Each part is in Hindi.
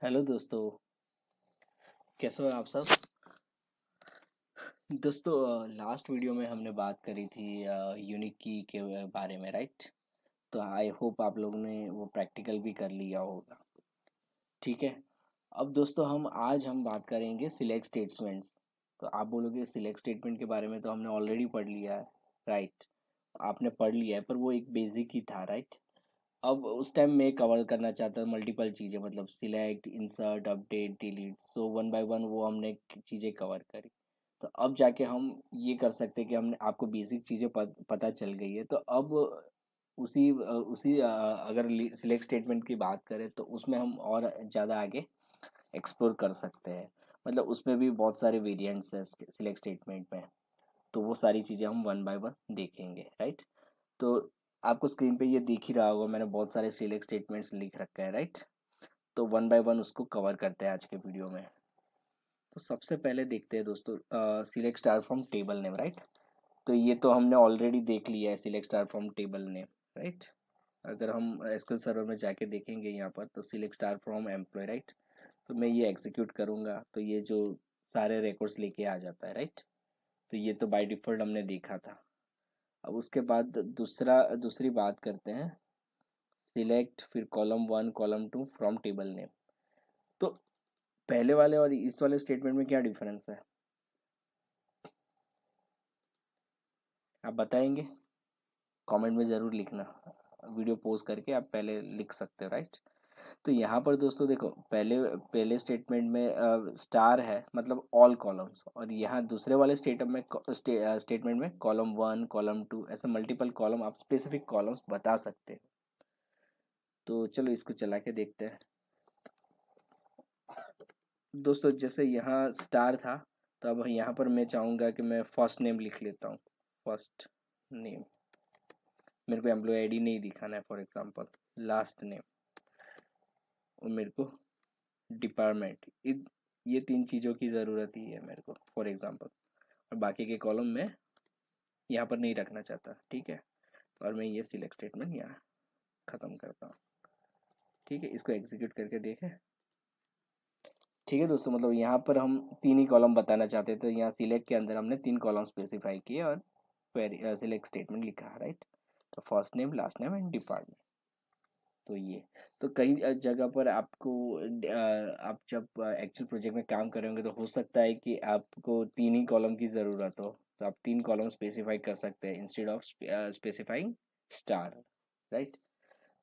हेलो दोस्तों। कैसे हो आप सब। दोस्तों, लास्ट वीडियो में हमने बात करी थी यूनिक की के बारे में, राइट। तो आई होप आप लोगों ने वो प्रैक्टिकल भी कर लिया होगा। ठीक है। अब दोस्तों हम बात करेंगे सिलेक्ट स्टेटमेंट्स। तो आप बोलोगे सिलेक्ट स्टेटमेंट के बारे में तो हमने ऑलरेडी पढ़ लिया है, राइट। आपने पढ़ लिया है पर वो एक बेसिक ही था, राइट। अब उस टाइम मैं कवर करना चाहता था मल्टीपल चीज़ें, मतलब select, insert, update, delete. So one by one वो हमने चीज़ें कवर करी। तो अब जाके हम ये कर सकते हैं कि हमने आपको बेसिक चीज़ें पता चल गई है। तो अब अगर सिलेक्ट स्टेटमेंट की बात करें तो उसमें हम और ज़्यादा आगे एक्सप्लोर कर सकते हैं। मतलब उसमें भी बहुत सारे वेरिएंट्स हैं सिलेक्ट स्टेटमेंट में। तो वो सारी चीज़ें हम वन बाय वन देखेंगे, राइट। तो आपको स्क्रीन पे ये दिख ही रहा होगा, मैंने बहुत सारे सिलेक्ट स्टेटमेंट्स लिख रखे हैं, राइट। तो वन बाय वन उसको कवर करते हैं आज के वीडियो में। तो सबसे पहले देखते हैं दोस्तों, select star from table name, right. तो ये तो हमने ऑलरेडी देख लिया है, select star from table name, right. अगर हम एसक्यूएल सर्वर में जाके देखेंगे यहाँ पर तो select star from employ, right. तो मैं ये एग्जीक्यूट करूँगा तो ये जो सारे रिकॉर्ड्स लेके आ जाता है, राइट। तो ये तो बाय डिफ़ॉल्ट हमने देखा था। अब उसके बाद दूसरी बात करते हैं, सिलेक्ट फिर column one column two from table name. तो पहले वाले और इस वाले स्टेटमेंट में क्या डिफरेंस है, आप बताएंगे। कमेंट में ज़रूर लिखना। वीडियो पोज करके आप पहले लिख सकते हो, राइट। तो यहाँ पर दोस्तों देखो, पहले पहले स्टेटमेंट में स्टार है, मतलब ऑल कॉलम्स। और यहाँ दूसरे वाले स्टेटमेंट में कॉलम वन कॉलम टू ऐसे मल्टीपल कॉलम, आप स्पेसिफिक कॉलम्स बता सकते हैं। तो चलो इसको चला के देखते हैं दोस्तों। जैसे यहाँ स्टार था, तो अब यहाँ पर मैं चाहूँगा कि मैं फर्स्ट नेम लिख लेता हूँ। फर्स्ट नेम, मेरे को एम्प्लॉय आईडी नहीं दिखाना है, फॉर एग्जांपल। लास्ट नेम और मेरे को डिपार्टमेंट, ये तीन चीज़ों की ज़रूरत ही है मेरे को, फॉर एग्जांपल। और बाकी के कॉलम में यहाँ पर नहीं रखना चाहता, ठीक है। और मैं ये सिलेक्ट स्टेटमेंट यहाँ ख़त्म करता हूँ, ठीक है। इसको एग्जीक्यूट करके देखें। ठीक है दोस्तों, मतलब यहाँ पर हम तीन ही कॉलम बताना चाहते थे, तो यहाँ सिलेक्ट के अंदर हमने तीन कॉलम स्पेसिफाई किए और सिलेक्ट स्टेटमेंट लिखा, राइट। तो first name, last name and department. तो ये, तो कई जगह पर आपको आप जब एक्चुअल प्रोजेक्ट में काम करेंगे तो हो सकता है कि आपको तीन ही कॉलम की ज़रूरत हो, तो आप तीन कॉलम स्पेसिफाई कर सकते हैं instead of specifying star, right.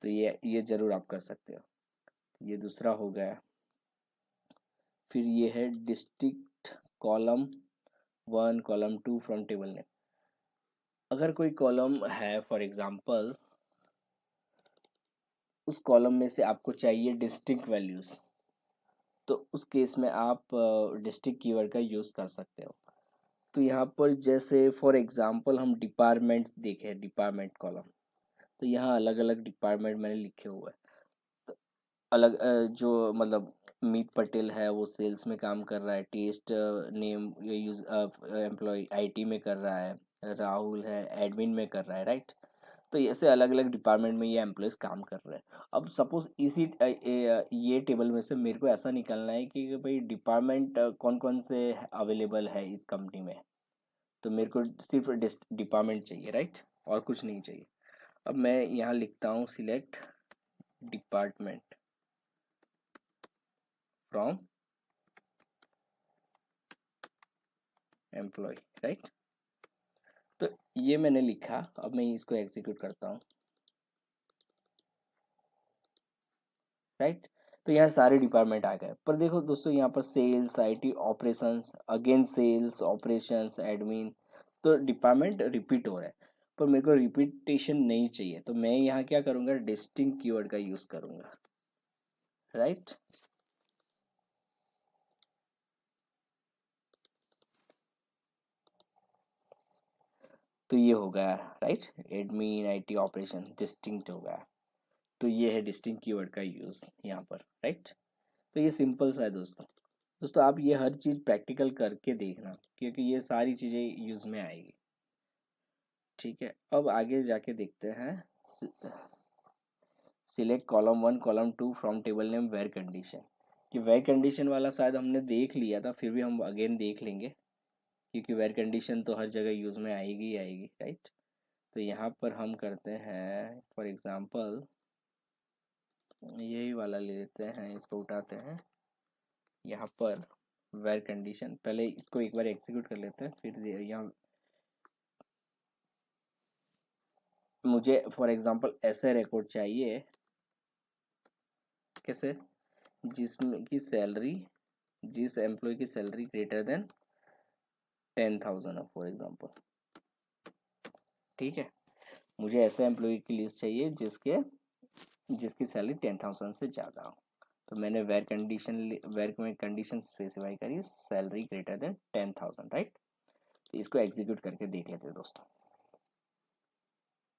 तो ये ज़रूर आप कर सकते हो। ये दूसरा हो गया। फिर ये है district column one column two from table name. अगर कोई कॉलम है, फॉर एग्जांपल, उस कॉलम में से आपको चाहिए डिस्ट्रिक्ट वैल्यूज़, तो उस केस में आप डिस्ट्रिक्ट कीवर्ड का यूज़ कर सकते हो। तो यहाँ पर जैसे फॉर एग्जांपल हम डिपार्टमेंट्स देखें, डिपार्टमेंट कॉलम। तो यहाँ अलग अलग डिपार्टमेंट मैंने लिखे हुए हैं। अलग जो मतलब मीत पटेल है वो सेल्स में काम कर रहा है, test name use employ IT में कर रहा है, राहुल है एडमिन में कर रहा है, राइट। तो ऐसे अलग अलग डिपार्टमेंट में ये एम्प्लॉयज़ काम कर रहे हैं। अब सपोज ये टेबल में से मेरे को ऐसा निकालना है कि भाई डिपार्टमेंट कौन कौन से अवेलेबल है इस कंपनी में। तो मेरे को सिर्फ डिपार्टमेंट चाहिए, राइट, और कुछ नहीं चाहिए। अब मैं यहाँ लिखता हूँ select department from employ, right. तो ये मैंने लिखा, अब मैं इसको एग्जीक्यूट करता हूँ, राइट। तो यहाँ सारे डिपार्टमेंट आ गए। पर देखो दोस्तों, यहाँ पर sales, IT, operations, again sales, operations, admin. तो डिपार्टमेंट रिपीट हो रहा है, पर मेरे को रिपीटेशन नहीं चाहिए, तो मैं यहाँ क्या करूँगा, डिस्टिंक्ट कीवर्ड का यूज़ करूँगा, राइट। तो ये हो गया, right. Admin, IT, operation distinct हो गया। तो ये है डिस्टिंक्ट कीवर्ड का यूज़ यहाँ पर, राइट। तो ये सिंपल सा है दोस्तों। दोस्तों आप ये हर चीज़ प्रैक्टिकल करके देखना, क्योंकि ये सारी चीज़ें यूज़ में आएगी, ठीक है। अब आगे जाके देखते हैं, select column one column two from table name where condition. कि वेर कंडीशन वाला शायद हमने देख लिया था, फिर भी हम अगेन देख लेंगे, क्योंकि वेर कंडीशन तो हर जगह यूज़ में आएगी ही आएगी, राइट। तो यहाँ पर हम करते हैं फॉर एग्ज़ाम्पल यही वाला ले लेते हैं, इसको उठाते हैं। यहाँ पर वेर कंडीशन, पहले इसको एक बार एग्जीक्यूट कर लेते हैं, फिर यहाँ मुझे फॉर एग्ज़ाम्पल ऐसे रिकॉर्ड चाहिए, कैसे, जिसमें की सैलरी, जिस एम्प्लॉय की सैलरी ग्रेटर देन 10,000 है फॉर एग्ज़ाम्पल, ठीक है। मुझे ऐसे एम्प्लॉय की लिस्ट चाहिए जिसकी सैलरी 10,000 से ज़्यादा हो। तो मैंने वेर में कंडीशन स्पेसिफाई करी, सैलरी ग्रेटर देन 10,000, राइट। तो इसको एग्जीक्यूट करके देख लेते हैं दोस्तों,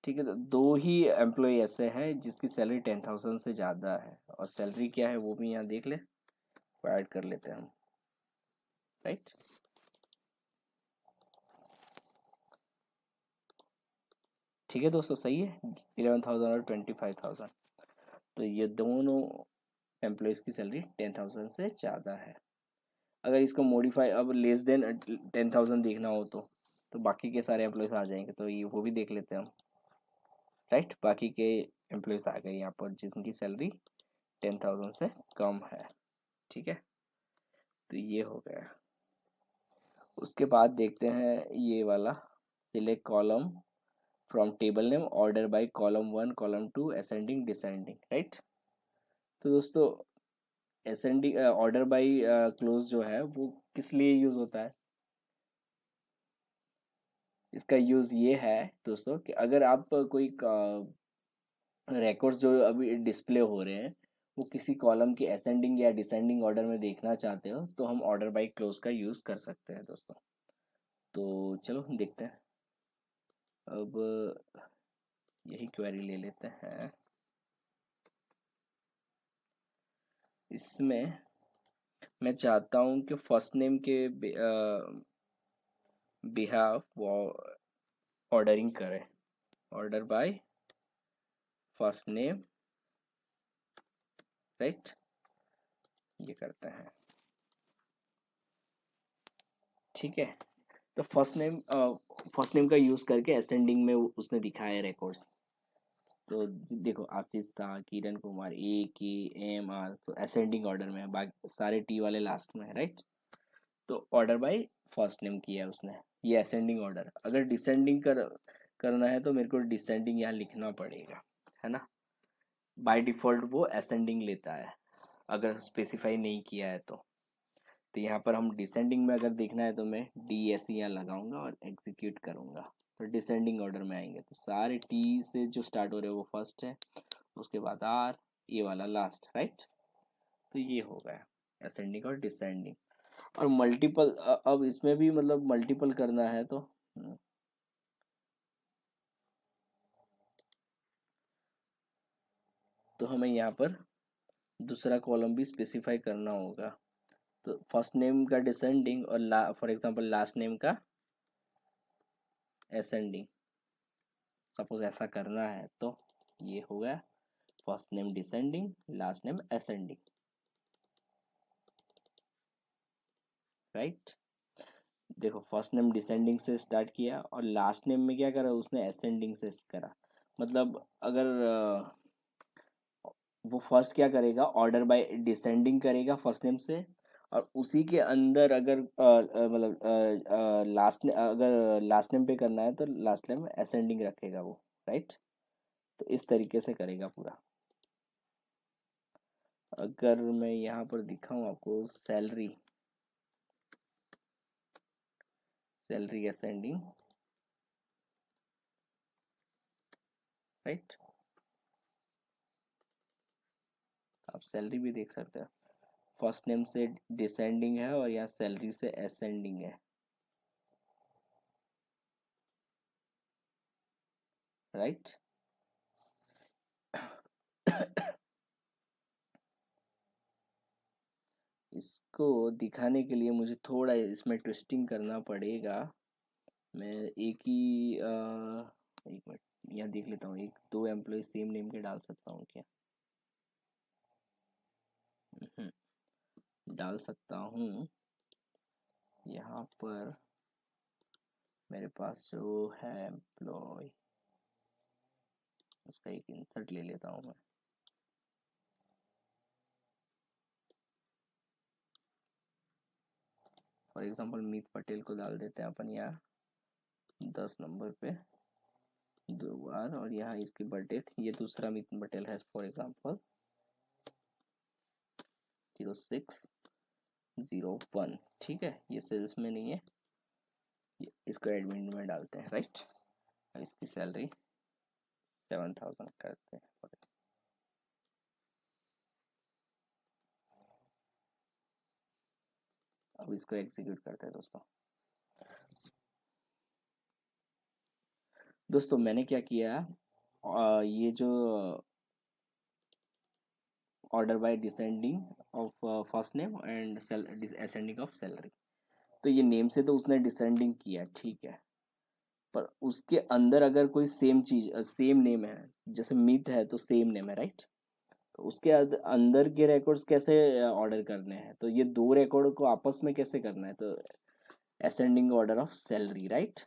ठीक है। तो दो ही एम्प्लॉय ऐसे हैं जिसकी सैलरी 10,000 से ज़्यादा है, और सैलरी क्या है वो भी यहाँ देख ले, ऐड कर लेते हैं हम, राइट। ठीक है दोस्तों, सही है, 11,000 और 25,000। तो ये दोनों एम्प्लॉयज़ की सैलरी 10,000 से ज़्यादा है। अगर इसको मॉडिफाई अब लेस देन 10,000 देखना हो तो बाकी के सारे एम्प्लॉयज़ आ जाएंगे, तो ये वो भी देख लेते हैं हम, राइट। बाकी के एम्प्लॉयज़ आ गए यहाँ पर जिनकी सैलरी 10,000 से कम है, ठीक है। तो ये हो गया। उसके बाद देखते हैं ये वाला, select column from table name order by column 1 column 2 ascending descending, right. तो दोस्तों असेंडिंग ऑर्डर बाय क्लोज जो है वो किस लिए यूज़ होता है, इसका यूज़ ये है दोस्तों कि अगर आप कोई रिकॉर्ड्स जो अभी डिस्प्ले हो रहे हैं वो किसी कॉलम की असेंडिंग या डिसेंडिंग ऑर्डर में देखना चाहते हो, तो हम ऑर्डर बाय क्लोज का यूज़ कर सकते हैं दोस्तों। तो चलो देखते हैं, अब यही क्वेरी ले लेते हैं। इसमें मैं चाहता हूँ कि फर्स्ट नेम के बिहाफ वो ऑर्डरिंग करें, order by first name, right. ये करते हैं, ठीक है। तो फर्स्ट नेम का यूज़ करके असेंडिंग में उसने दिखाया है रिकॉर्ड्स। तो देखो आशीष था, किरण कुमार, AKMR, तो असेंडिंग ऑर्डर में है, बाकी सारे T वाले लास्ट में है, राइट। तो ऑर्डर बाय फर्स्ट नेम किया है उसने, ये असेंडिंग ऑर्डर। अगर डिसेंडिंग करना है तो मेरे को डिसेंडिंग यहाँ लिखना पड़ेगा, है ना। बाय डिफ़ॉल्ट वो असेंडिंग लेता है अगर स्पेसिफाई नहीं किया है तो यहाँ पर हम डिसेंडिंग में अगर देखना है तो मैं DSE यहाँ लगाऊंगा और एग्जीक्यूट करूंगा, तो डिसेंडिंग ऑर्डर में आएंगे। तो सारे T से जो स्टार्ट हो रहे हैं वो फर्स्ट है, उसके बाद R, ये वाला लास्ट, राइट। तो ये हो गया असेंडिंग और डिसेंडिंग। और मल्टीपल, अब इसमें भी मतलब मल्टीपल करना है तो हमें यहाँ पर दूसरा कॉलम भी स्पेसिफाई करना होगा। तो फर्स्ट नेम का डिसेंडिंग और फॉर एग्जांपल लास्ट नेम का असेंडिंग, सपोज ऐसा करना है तो ये हो गया first name descending, last name ascending, right. देखो फर्स्ट नेम डिसेंडिंग से स्टार्ट किया और लास्ट नेम में क्या करा उसने, असेंडिंग से करा। मतलब अगर वो फर्स्ट क्या करेगा, ऑर्डर बाय डिसेंडिंग करेगा फर्स्ट नेम से, और उसी के अंदर अगर मतलब अगर लास्ट नेम पे करना है तो लास्ट नेम असेंडिंग रखेगा वो, राइट। तो इस तरीके से करेगा पूरा। अगर मैं यहाँ पर दिखाऊं आपको सैलरी, सैलरी असेंडिंग, राइट। आप सैलरी भी देख सकते हैं, फर्स्ट नेम से डिसेंडिंग है और यहाँ सैलरी से असेंडिंग है, राइट। इसको दिखाने के लिए मुझे थोड़ा इसमें ट्विस्टिंग करना पड़ेगा। मैं एक ही एक मिनट यहाँ देख लेता हूँ, एक दो एम्प्लॉय सेम नेम के डाल सकता हूँ क्या। हम्म, डाल सकता हूँ। यहाँ पर मेरे पास जो है एम्प्लॉय, उसका एक इंसर्ट ले लेता हूँ मैं। फॉर एग्जांपल मीत पटेल को डाल देते हैं अपन यहाँ 10 नंबर पे 2 बार, और यहाँ इसकी बर्थडे, ये दूसरा मीत पटेल है फॉर एग्जांपल 0601। ठीक है, ये सेल्स में नहीं है, इसको एडमिन में डालते हैं, राइट। और इसकी सैलरी 7000 करते हैं। अब इसको एग्जीक्यूट करते हैं दोस्तों मैंने क्या किया, ये जो order by descending of first name and ascending of salary, तो ये नेम से तो उसने डिसेंडिंग किया, ठीक है। पर उसके अंदर अगर कोई सेम चीज सेम नेम है, जैसे मीत है तो सेम नेम है, राइट। तो उसके अंदर के रिकॉर्ड्स कैसे ऑर्डर करने हैं, तो ये दो रिकॉर्ड को आपस में कैसे करना है, तो ascending order of salary, right.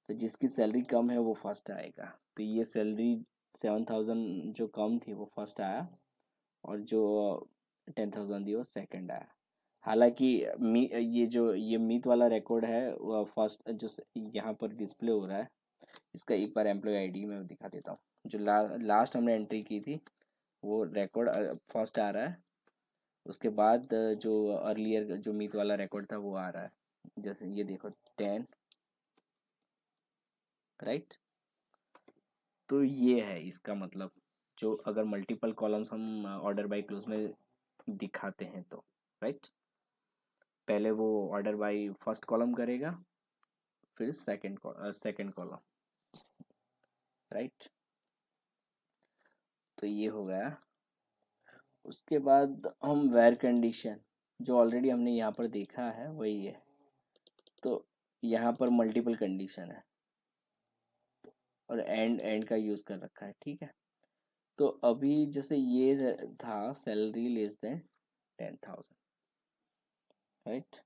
तो जिसकी सैलरी कम है वो फर्स्ट आएगा, तो ये सैलरी 7000 जो कम थी वो फर्स्ट आया, और जो 10,000 थी वो सेकंड आया। हालांकि ये मीत वाला रिकॉर्ड है वो फर्स्ट जो यहाँ पर डिस्प्ले हो रहा है, इसका एक बार एम्प्लॉय आईडी में दिखा देता हूँ। जो लास्ट हमने एंट्री की थी वो रिकॉर्ड फर्स्ट आ रहा है, उसके बाद जो अर्लियर जो मीत वाला रिकॉर्ड था वो आ रहा है, जैसे ये देखो 10, राइट। तो ये है इसका मतलब, जो अगर मल्टीपल कॉलम्स हम ऑर्डर बाय क्लोज में दिखाते हैं तो, राइट। पहले वो ऑर्डर बाय फर्स्ट कॉलम करेगा, फिर सेकंड कॉलम, राइट। तो ये हो गया। उसके बाद हम वेर कंडीशन, जो ऑलरेडी हमने यहाँ पर देखा है वही है, तो यहाँ पर मल्टीपल कंडीशन है और एंड एंड का यूज़ कर रखा है, ठीक है। तो अभी जैसे ये था सैलरी लेस देन 10,000, राइट।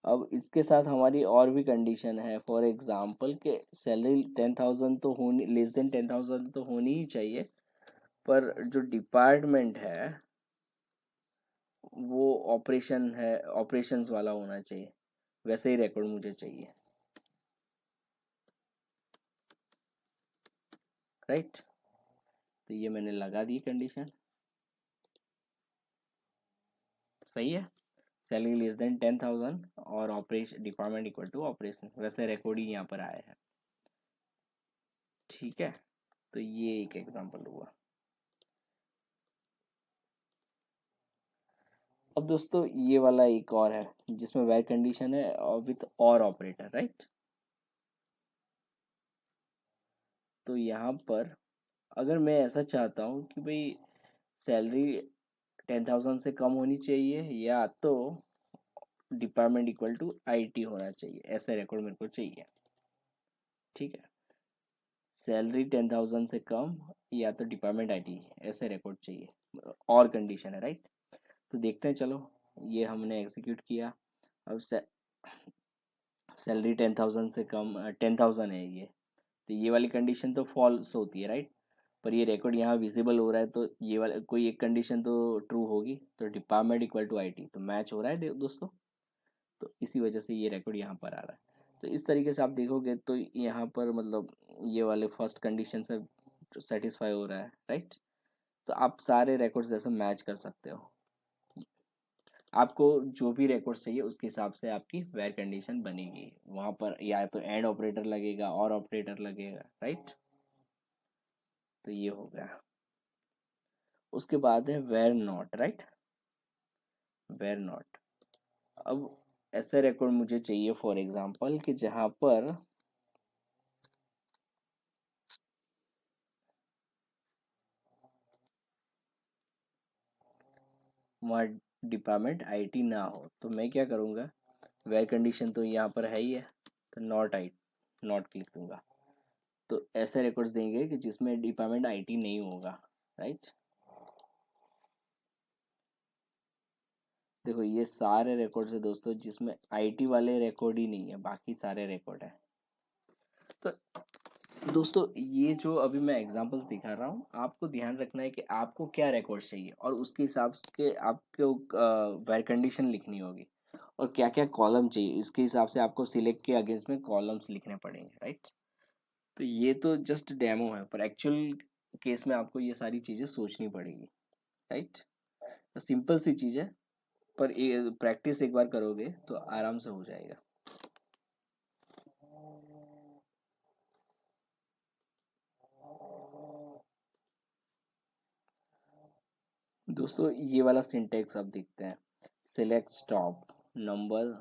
अब इसके साथ हमारी और भी कंडीशन है, फॉर एग्जांपल के सैलरी 10,000 तो होनी, लेस देन 10,000 तो होनी ही चाहिए, पर जो डिपार्टमेंट है वो ऑपरेशन है, ऑपरेशंस वाला होना चाहिए, वैसे ही रिकॉर्ड मुझे चाहिए, राइट। तो ये मैंने लगा दी कंडीशन, सही है। सैलरी लेस देन 10,000 और operation department equal to operation, वैसे रिकॉर्ड ही यहाँ पर आया है, ठीक है। तो ये एक एग्जांपल हुआ। अब दोस्तों ये वाला एक और है जिसमें वेर कंडीशन है और विथ और ऑपरेटर, राइट। तो यहाँ पर अगर मैं ऐसा चाहता हूँ कि भाई सैलरी 10,000 से कम होनी चाहिए, या तो डिपार्टमेंट इक्वल टू IT होना चाहिए, ऐसा रिकॉर्ड मेरे को चाहिए, ठीक है। सैलरी 10,000 से कम या तो डिपार्टमेंट IT, ऐसे रिकॉर्ड चाहिए, और कंडीशन है, राइट। तो देखते हैं, चलो ये हमने एग्जीक्यूट किया। अब सैलरी 10,000 से कम 10,000 है ये, तो ये वाली कंडीशन तो फॉल्स होती है, राइट। पर ये रिकॉर्ड यहाँ विजिबल हो रहा है, तो ये वाला कोई एक कंडीशन तो ट्रू होगी, तो डिपार्टमेंट इक्वल टू IT तो मैच हो रहा है दोस्तों। तो इसी वजह से ये रिकॉर्ड यहाँ पर आ रहा है। तो इस तरीके से आप देखोगे तो यहाँ पर मतलब ये वाले फर्स्ट कंडीशन से सेटिस्फाई हो रहा है, राइट। तो आप सारे रिकॉर्ड्स जैसे मैच कर सकते हो, आपको जो भी रिकॉर्ड्स चाहिए उसके हिसाब से आपकी वेर कंडीशन बनेगी। वहाँ पर या तो एंड ऑपरेटर लगेगा और ऑपरेटर लगेगा, राइट। तो ये हो गया। उसके बाद है were not, right. Were not, अब ऐसे रिकॉर्ड मुझे चाहिए फॉर एग्जांपल कि जहाँ पर वहाँ डिपार्टमेंट IT ना हो, तो मैं क्या करूँगा, वेर कंडीशन तो यहाँ पर है ही है, तो नॉट लिख दूंगा। तो ऐसे रिकॉर्ड्स देंगे कि जिसमें डिपार्टमेंट IT नहीं होगा, राइट। देखो ये सारे रिकॉर्ड्स है दोस्तों जिसमें आईटी वाले रिकॉर्ड ही नहीं है, बाकी सारे रिकॉर्ड है। तो दोस्तों ये जो अभी मैं एग्जांपल्स दिखा रहा हूँ, आपको ध्यान रखना है कि आपको क्या रिकॉर्ड चाहिए और उसके हिसाब से आपको वेर कंडीशन लिखनी होगी और क्या क्या कॉलम चाहिए, इसके हिसाब से आपको सिलेक्ट के अगेंस्ट में कॉलम्स लिखने पड़ेंगे, राइट। तो ये तो जस्ट डेमो है, पर एक्चुअल केस में आपको ये सारी चीज़ें सोचनी पड़ेगी, राइट। तो सिंपल सी चीज़ है, पर प्रैक्टिस एक बार करोगे तो आराम से हो जाएगा। दोस्तों ये वाला सिंटेक्स अब देखते हैं। सिलेक्ट स्टॉप नंबर,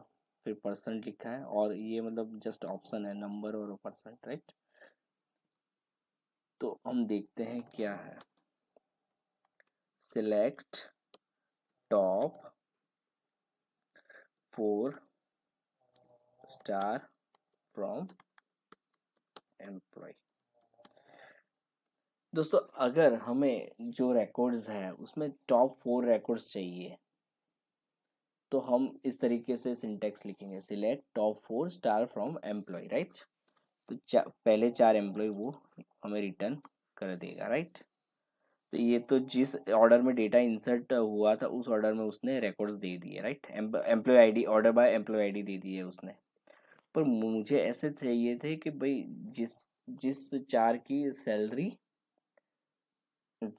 फिर परसेंट लिखा है और ये मतलब जस्ट ऑप्शन है नंबर और परसेंट, राइट। तो हम देखते हैं क्या है। Select top 4 star from employ. दोस्तों अगर हमें जो रिकॉर्ड्स है उसमें टॉप 4 रिकॉर्ड्स चाहिए तो हम इस तरीके से सिंटेक्स लिखेंगे। Select top 4 star from employ, right. तो पहले 4 एम्प्लॉय वो हमें रिटर्न कर देगा, राइट। तो ये तो जिस ऑर्डर में डेटा इंसर्ट हुआ था उस ऑर्डर में उसने रिकॉर्ड्स दे दिए, right. Employee ID, order by employee ID दे दिए उसने। पर मुझे ऐसे चाहिए थे कि भाई जिस जिस 4 की सैलरी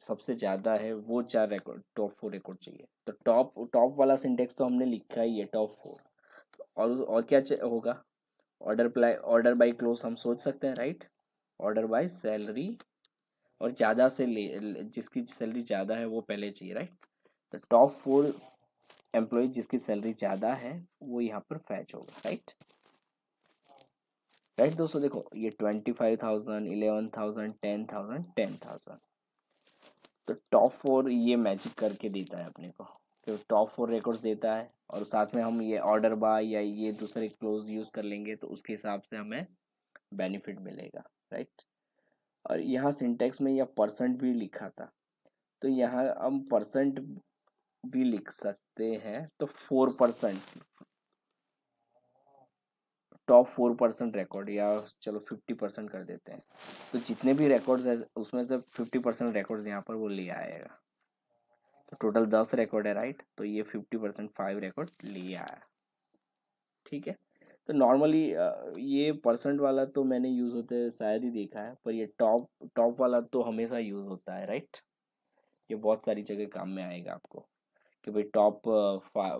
सबसे ज़्यादा है वो 4 रिकॉर्ड, टॉप 4 रिकॉर्ड चाहिए। तो टॉप टॉप वाला सिंटेक्स तो हमने लिखा ही है, टॉप 4। और क्या होगा। ऑर्डर बाय क्लोज हम सोच सकते हैं, राइट। ऑर्डर बाय सैलरी और ज़्यादा से जिसकी सैलरी ज़्यादा है वो पहले चाहिए, राइट। तो टॉप 4 एम्प्लॉय जिसकी सैलरी ज़्यादा है वो यहाँ पर फैच होगा, राइट। राइट दोस्तों, देखो ये 25,000, 11,000, 10,000, 10,000। तो टॉप 4 ये मैजिक करके देता है अपने को। तो टॉप 4 रिकॉर्ड्स देता है और साथ में हम ये ऑर्डर बाय या ये दूसरे क्लोज यूज़ कर लेंगे तो उसके हिसाब से हमें बेनिफिट मिलेगा, राइट। और यहाँ सिंटेक्स में यह परसेंट भी लिखा था, तो यहाँ हम परसेंट भी लिख सकते हैं। तो 4%, टॉप 4% रिकॉर्ड, या चलो 50% कर देते हैं। तो जितने भी रिकॉर्ड्स है उसमें से 50% रिकॉर्ड्स यहाँ पर वो ले आएगा। तो टोटल 10 रिकॉर्ड है, राइट। तो ये 50% 5 रिकॉर्ड ले आया, ठीक है। तो नॉर्मली ये परसेंट वाला तो मैंने यूज़ होते शायद ही देखा है, पर ये टॉप टॉप वाला तो हमेशा यूज़ होता है, राइट। ये बहुत सारी जगह काम में आएगा आपको कि भाई टॉप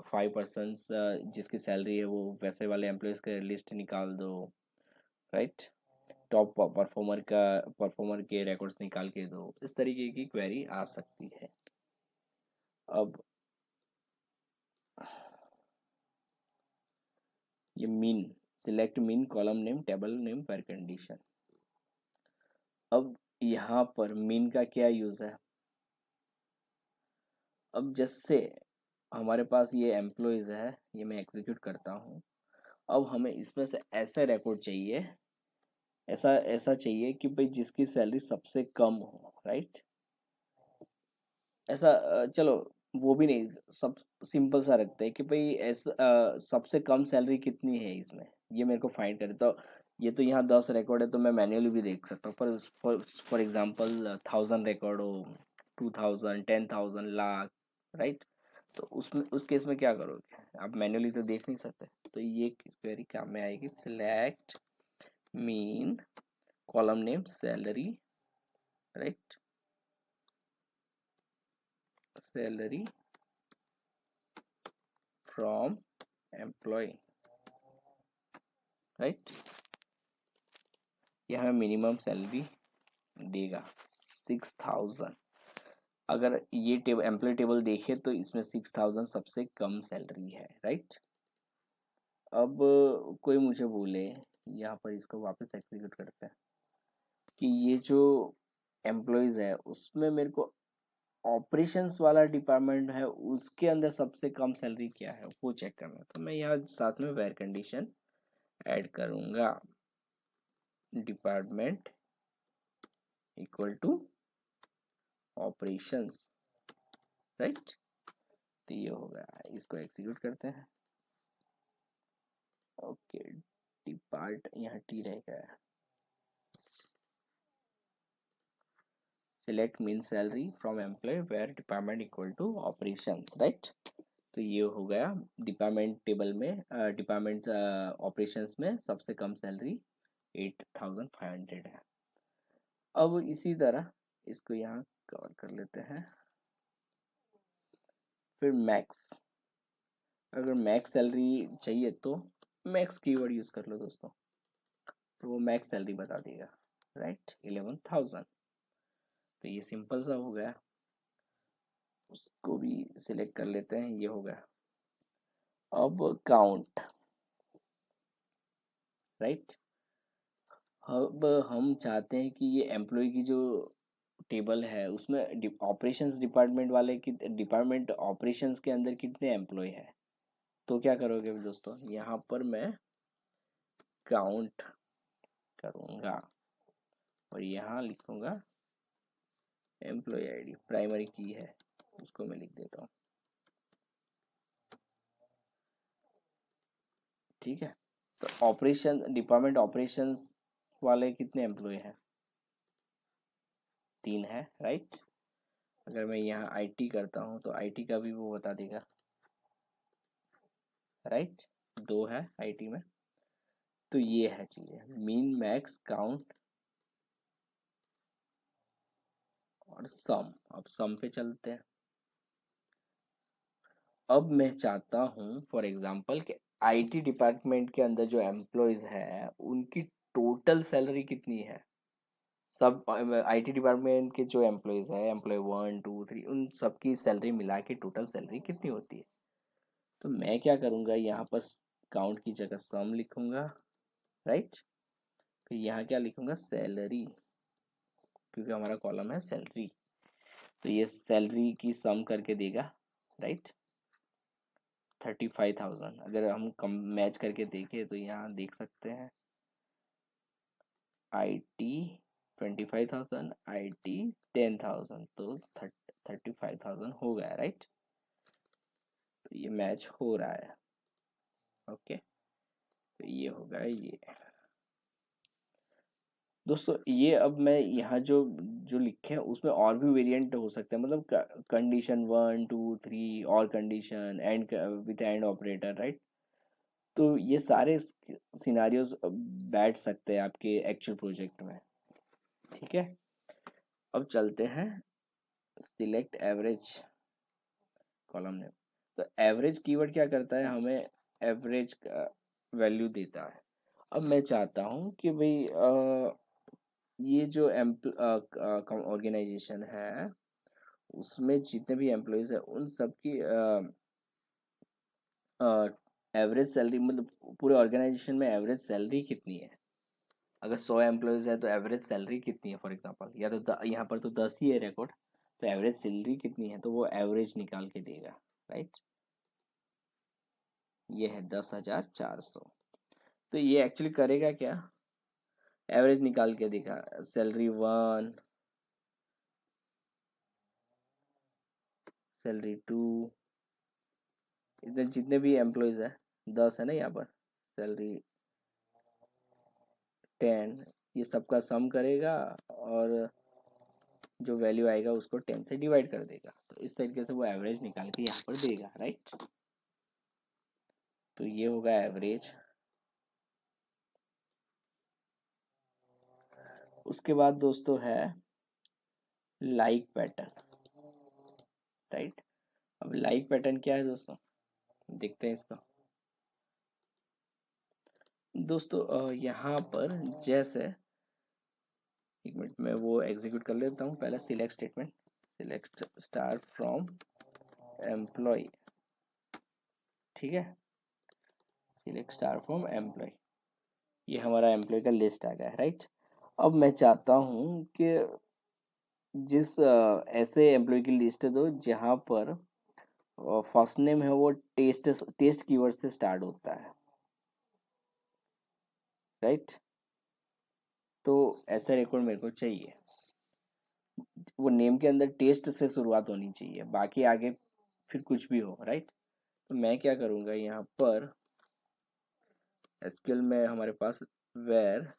5% जिसकी सैलरी है वो वैसे वाले एम्प्लॉयज़ का लिस्ट निकाल दो, राइट। टॉप परफॉर्मर के रिकॉर्ड्स निकाल के दो। इस तरीके की क्वेरी आ सकती है। अब ये mean, select mean column name table name पर कंडीशन। अब यहाँ पर मीन का क्या यूज़ है। अब जैसे हमारे पास ये एम्प्लॉयज़ है, ये मैं एग्जीक्यूट करता हूँ। अब हमें इसमें से ऐसा रिकॉर्ड चाहिए, ऐसा ऐसा चाहिए कि भाई जिसकी सैलरी सबसे कम हो, राइट। ऐसा चलो वो भी नहीं, सब सिंपल सा रखते हैं कि भाई ऐसा सबसे कम सैलरी कितनी है इसमें, ये मेरे को फाइंड करे। तो ये तो यहाँ 10 रिकॉर्ड है तो मैं मैन्युअली भी देख सकता हूँ, पर फॉर एग्जांपल 1000 रिकॉर्ड हो, 2000, 10,000, लाख, राइट। तो उसमें उस केस में क्या करोगे, आप मैन्युअली तो देख नहीं सकते। तो ये क्वेरी काम में आएगी। Select mean column name salary, right, salary from employ, right. यहाँ मिनिमम सैलरी देगा 6,000। अगर ये टेबल एम्प्लॉय टेबल देखे तो इसमें 6,000 सबसे कम सैलरी है, राइट। अब कोई मुझे बोले, यहाँ पर इसको वापस एग्जीक्यूट करते हैं, कि ये जो एम्प्लॉयज़ है उसमें मेरे को ऑपरेशंस वाला डिपार्टमेंट है उसके अंदर सबसे कम सैलरी क्या है वो चेक करना है। तो मैं यहाँ साथ में वेर कंडीशन ऐड करूँगा। Department equal to operations, right. तो ये होगा, इसको एग्जीक्यूट करते हैं। ओके, डिपार्ट यहाँ टी रहेगा। Select mean salary from employ where department equal to operations, right. तो ये हो गया डिपार्टमेंट टेबल में, डिपार्टमेंट ऑपरेशंस में सबसे कम सैलरी 8500 है। अब इसी तरह इसको यहाँ कवर कर लेते हैं। फिर मैक्स, अगर मैक्स सैलरी चाहिए तो मैक्स कीवर्ड यूज कर लो दोस्तों, तो वो मैक्स सैलरी बता देगा, राइट, 11,000। तो ये सिंपल सा हो गया, उसको भी सिलेक्ट कर लेते हैं, ये हो गया। अब काउंट, राइट। अब हम चाहते हैं कि ये एम्प्लॉय की जो टेबल है उसमें ऑपरेशंस डिपार्टमेंट वाले की, डिपार्टमेंट ऑपरेशंस के अंदर कितने एम्प्लॉय है। तो क्या करोगे दोस्तों, यहाँ पर मैं काउंट करूँगा और यहाँ लिखूँगा एम्प्लॉय आईडी, प्राइमरी की है उसको मैं लिख देता हूँ, ठीक है। तो ऑपरेशन डिपार्टमेंट ऑपरेशंस वाले कितने एम्प्लॉय हैं, 3 है, राइट। अगर मैं यहाँ आईटी करता हूँ तो आईटी का भी वो बता देगा, राइट, 2 है आईटी में। तो ये है चीज़ें, मीन मैक्स काउंट और सम। अब सम पे चलते हैं। अब मैं चाहता हूँ फॉर एग्जांपल कि आईटी डिपार्टमेंट के अंदर जो एम्प्लॉयज है उनकी टोटल सैलरी कितनी है। सब आईटी डिपार्टमेंट के जो एम्प्लॉयज है, एम्प्लॉय 1 2 3, उन सबकी सैलरी मिला के टोटल सैलरी कितनी होती है। तो मैं क्या करूँगा, यहाँ पर काउंट की जगह सम लिखूंगा, राइट। फिर यहाँ क्या लिखूंगा, सैलरी, क्योंकि हमारा कॉलम है सैलरी। तो ये सैलरी की सम करके देगा, राइट, 35,000। अगर हम कम मैच करके देखें तो यहाँ देख सकते हैं आईटी 25,000, आईटी 10,000, तो 35,000 हो गया, राइट। तो ये मैच हो रहा है, ओके। तो ये हो गया ये दोस्तों। ये अब मैं यहाँ जो जो लिखे हैं उसमें और भी वेरिएंट हो सकते हैं, मतलब कंडीशन 1 2 3 और condition and with and operator, right. तो ये सारे सिनारियोज बैठ सकते हैं आपके एक्चुअल प्रोजेक्ट में, ठीक है। अब चलते हैं सिलेक्ट एवरेज कॉलम नेम। तो एवरेज कीवर्ड क्या करता है, हमें एवरेज वैल्यू देता है। अब मैं चाहता हूँ कि भाई ये जो ऑर्गेनाइजेशन है उसमें जितने भी एम्प्लॉयज़ हैं उन सब की एवरेज सैलरी, मतलब पूरे ऑर्गेनाइजेशन में एवरेज सैलरी कितनी है। अगर 100 एम्प्लॉयज़ है तो एवरेज सैलरी कितनी है, फॉर एग्जांपल, या तो यहाँ पर तो 10 ही है रिकॉर्ड, तो एवरेज सैलरी कितनी है, तो वो एवरेज निकाल के देगा, राइट। ये है 10,400। तो ये एक्चुअली करेगा क्या, एवरेज निकाल के देगा, सैलरी 1, सैलरी 2, इधर जितने भी एम्प्लॉयज़ है 10 है ना यहाँ पर, सैलरी 10, ये सबका सम करेगा और जो वैल्यू आएगा उसको 10 से डिवाइड कर देगा। तो इस तरीके से वो एवरेज निकाल के यहाँ पर देगा, राइट। तो ये होगा एवरेज। उसके बाद दोस्तों है लाइक पैटर्न, राइट। अब लाइक पैटर्न क्या है दोस्तों, देखते हैं इसका। दोस्तों यहाँ पर जैसे, एक मिनट में वो एग्जीक्यूट कर लेता हूँ पहले, select statement, select star from employ, ठीक है, सिलेक्ट स्टार फ्रॉम एम्प्लॉय। ये हमारा एम्प्लॉय का लिस्ट आ गया है, राइट। अब मैं चाहता हूँ कि जिस ऐसे एम्प्लॉय की लिस्ट दो जहाँ पर फर्स्ट नेम है वो टेस्ट कीवर्ड से स्टार्ट होता है, राइट। तो ऐसा रिकॉर्ड मेरे को चाहिए, वो नेम के अंदर टेस्ट से शुरुआत होनी चाहिए, बाकी आगे फिर कुछ भी हो, राइट। तो मैं क्या करूँगा यहाँ पर एसक्यूएल में हमारे पास where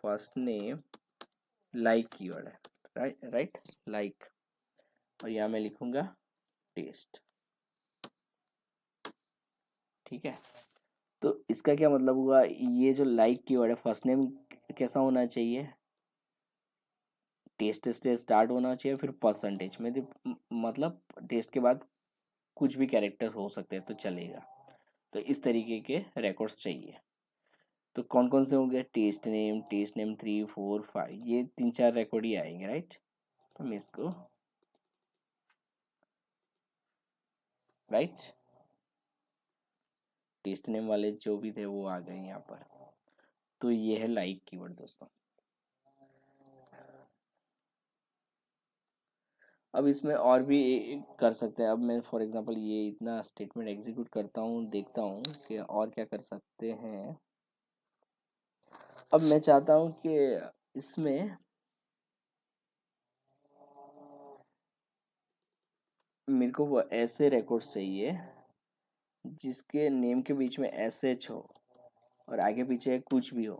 first name like keyword है, राइट लाइक, और यहाँ मैं लिखूंगा टेस्ट। ठीक है, तो इसका क्या मतलब हुआ, ये जो लाइक कीवर्ड है फर्स्ट नेम कैसा होना चाहिए, टेस्ट से स्टार्ट होना चाहिए, फिर परसेंटेज में मतलब टेस्ट के बाद कुछ भी कैरेक्टर हो सकते हैं तो चलेगा। तो इस तरीके के रिकॉर्ड्स चाहिए। तो कौन कौन से होंगे, टेस्ट नेम 3 4 5, ये 3 4 रिकॉर्ड ही आएंगे, राइट। तो मैं इसको राइट टेस्ट नेम वाले जो भी थे वो आ गए यहाँ पर। तो ये है लाइक कीवर्ड दोस्तों। अब इसमें और भी कर सकते हैं। अब मैं फॉर एग्जांपल ये इतना स्टेटमेंट एग्जीक्यूट करता हूँ, देखता हूँ कि और क्या कर सकते हैं। अब मैं चाहता हूँ कि इसमें मेरे को वो ऐसे रिकॉर्ड्स चाहिए जिसके नेम के बीच में एस एच हो और आगे पीछे कुछ भी हो।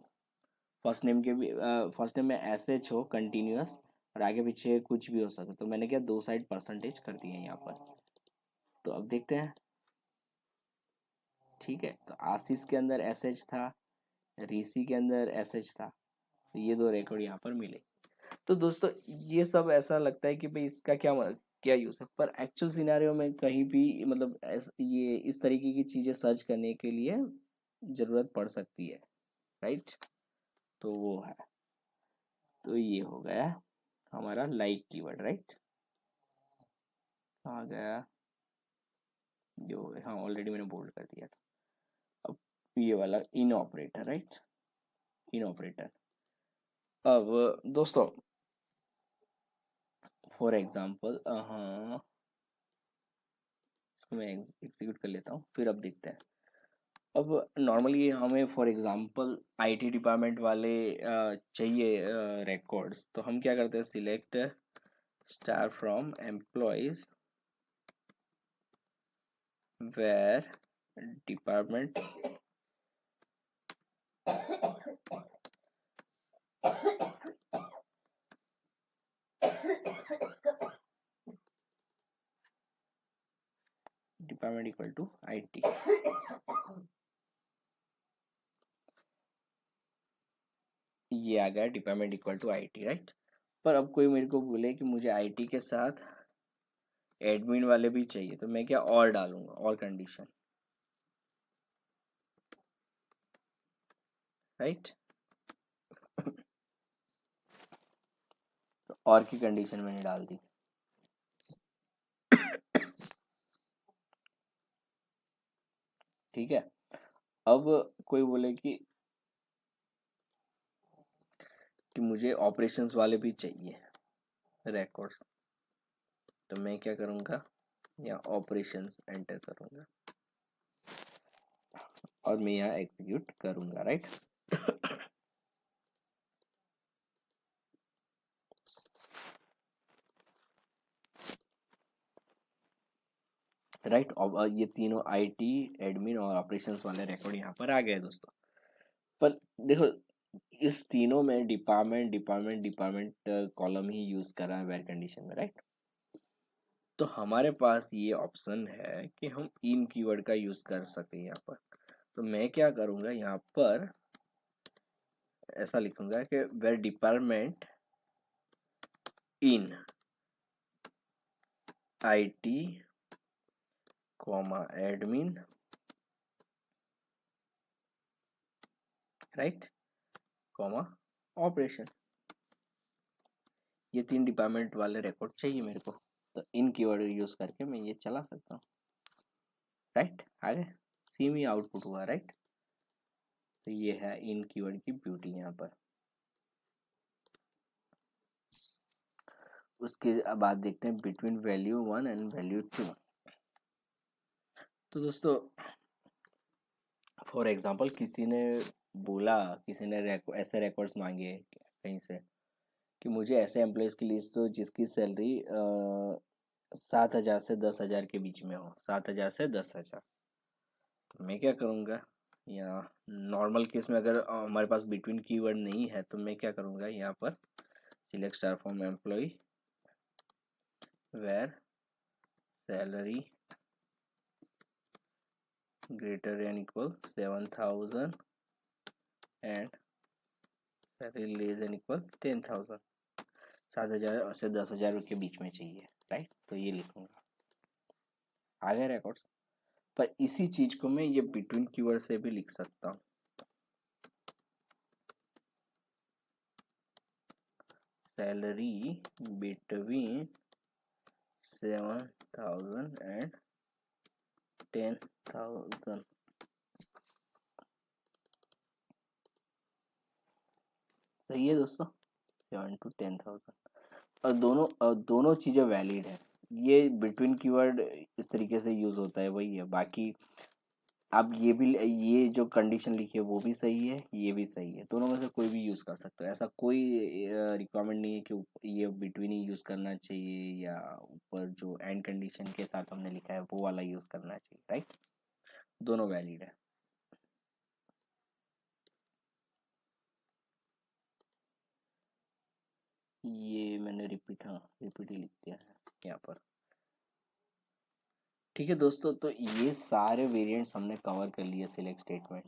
फर्स्ट नेम के भी फर्स्ट नेम में एस एच हो कंटिन्यूअस और आगे पीछे कुछ भी हो सके। तो मैंने क्या दो साइड परसेंटेज कर दिए यहाँ पर। तो अब देखते हैं। ठीक है, तो आशीष के अंदर एस एच था, ऋषि के अंदर एस एच था, तो ये दो रिकॉर्ड यहाँ पर मिले। तो दोस्तों ये सब ऐसा लगता है कि भाई इसका क्या यूज़ है, पर एक्चुअल सिनेरियो में कहीं भी मतलब ये इस तरीके की चीज़ें सर्च करने के लिए ज़रूरत पड़ सकती है, राइट। तो वो है, तो ये हो गया हमारा लाइक कीवर्ड, राइट। आ गया जो, हाँ ऑलरेडी मैंने बोल्ड कर दिया था। अब ये वाला इन ऑपरेटर, राइट, इन ऑपरेटर। अब दोस्तों फॉर एग्जांपल हाँ इसको मैं एग्जीक्यूट कर लेता हूँ, फिर अब देखते हैं। अब नॉर्मली हमें फॉर एग्जांपल आईटी डिपार्टमेंट वाले चाहिए रिकॉर्ड्स, तो हम क्या करते हैं, select star from employees where department department equal to IT. ये आ गया department equal to IT, right. पर अब कोई मेरे को बोले कि मुझे आईटी के साथ एडमिन वाले भी चाहिए, तो मैं क्या और डालूंगा, और कंडीशन, राइट। तो और की कंडीशन मैंने डाल दी। ठीक है, अब कोई बोले कि मुझे ऑपरेशंस वाले भी चाहिए रिकॉर्ड्स, तो मैं क्या करूँगा, यहाँ ऑपरेशंस एंटर करूँगा और मैं यहाँ एग्जीक्यूट करूँगा, राइट। राइट, और ये तीनों आईटी एडमिन और ऑपरेशंस वाले रिकॉर्ड यहाँ पर आ गए दोस्तों। पर देखो इस तीनों में डिपार्टमेंट डिपार्टमेंट डिपार्टमेंट कॉलम ही यूज कर रहा है वेर कंडीशन में, राइट। तो हमारे पास ये ऑप्शन है कि हम इन कीवर्ड का यूज कर सकते हैं यहाँ पर। तो मैं क्या करूँगा, यहाँ पर ऐसा लिखूंगा कि where department in IT comma admin, right, comma operation, ये तीन डिपार्टमेंट वाले रिकॉर्ड चाहिए मेरे को। तो इन कीवर्ड यूज करके मैं ये चला सकता हूँ, राइट। आगे सेम ही आउटपुट हुआ, राइट। तो ये है इन कीवर्ड की ब्यूटी यहाँ पर। उसके बाद देखते हैं बिटवीन वैल्यू 1 एंड वैल्यू 2। तो दोस्तों फॉर एग्जांपल किसी ने बोला, किसी ने ऐसे रिकॉर्ड्स मांगे कहीं से कि मुझे ऐसे एम्प्लॉयज़ की लिस्ट दो जिसकी सैलरी 7,000 से 10,000 के बीच में हो, 7,000 से 10,000। तो मैं क्या करूँगा, या नॉर्मल केस में अगर हमारे पास बिटवीन कीवर्ड नहीं है तो मैं क्या करूँगा, यहाँ पर select star from employ where salary greater than equal 7,000 and salary less than equal 10,000। 7,000 से 10,000 के बीच में चाहिए, राइट। तो ये लिखूंगा, आ गया रिकॉर्ड्स। पर इसी चीज को मैं ये बिटवीन कीवर्ड से भी लिख सकता हूँ। Salary between 7,000 and 10,000। सही है दोस्तों, 7 to 10,000। और दोनों चीज़ें वैलिड है। ये बिटवीन कीवर्ड इस तरीके से यूज़ होता है, वही है। बाकी आप ये जो कंडीशन लिखी है वो भी सही है, ये भी सही है। दोनों में से कोई भी यूज़ कर सकते हो। ऐसा कोई रिक्वायरमेंट नहीं है कि ये बिटवीन ही यूज़ करना चाहिए या ऊपर जो एंड कंडीशन के साथ हमने लिखा है वो वाला यूज़ करना चाहिए, राइट। दोनों वैलिड है। ये मैंने रिपीट ही लिख दिया है यहाँ पर। ठीक है दोस्तों, तो ये सारे वेरिएंट्स हमने कवर कर लिए सिलेक्ट स्टेटमेंट।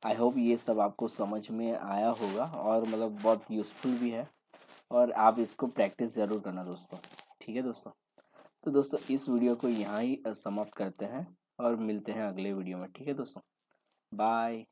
आई होप ये सब आपको समझ में आया होगा और मतलब बहुत यूज़फुल भी है, और आप इसको प्रैक्टिस ज़रूर करना दोस्तों। ठीक है दोस्तों, तो दोस्तों इस वीडियो को यहाँ ही समाप्त करते हैं और मिलते हैं अगले वीडियो में। ठीक है दोस्तों, बाय।